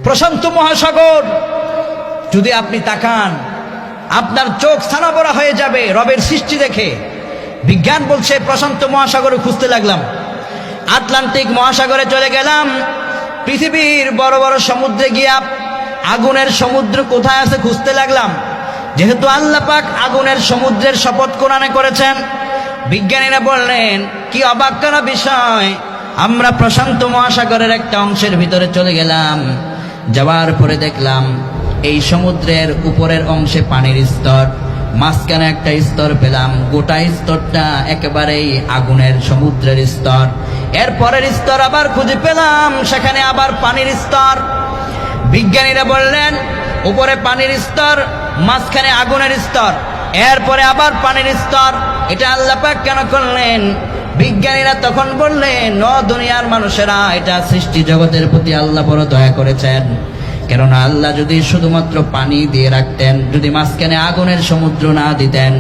প্রশান্ত মহাসাগর যদি আপনি তাকান আপনার চোখ ছানাবড়া হয়ে যাবে রবের সৃষ্টি দেখে। বিজ্ঞান বলছে প্রশান্ত মহাসাগরে খুঁজতে লাগলাম, আটলান্টিক মহাসাগরে চলে গেলাম, পৃথিবীর বড় বড় সমুদ্রে গিয়া আগুনের সমুদ্র কোথায় আছে খুঁজতে লাগলাম। যেহেতু আল্লাহ পাক আগুনের সমুদ্রের শপথ কোরআনে করেছেন, বিজ্ঞানীরা বললেন কি অবাক করা বিষয়, আমরা প্রশান্ত মহাসাগরের একটা অংশের ভিতরে চলে গেলাম, যাওয়ার পরে দেখলাম এই সমুদ্রের উপরের অংশে পানির স্তর, মাঝখানে একটা স্তর পেলাম, গোটা স্তরটা একেবারেই আগুনের সমুদ্রের স্তর। এর পরের স্তর আবার খুঁজে পেলাম, সেখানে আবার পানির স্তর। বিজ্ঞানীরা বললেন উপরে পানির স্তর, মাঝখানে আগুনের স্তর, এরপরে আবার পানির স্তর। এটা আল্লাহ পাক কেন করলেন? বিজ্ঞানীরা তখন বললেন ও দুনিয়ার মানুষেরা, এটা সৃষ্টি জগতের প্রতি আল্লাহ বড় দয়া করেছেন। কেননা আল্লাহ যদি শুধুমাত্র পানি দিয়ে রাখতেন, যদি মাঝখানে আগুনের সমুদ্র না দিতেন,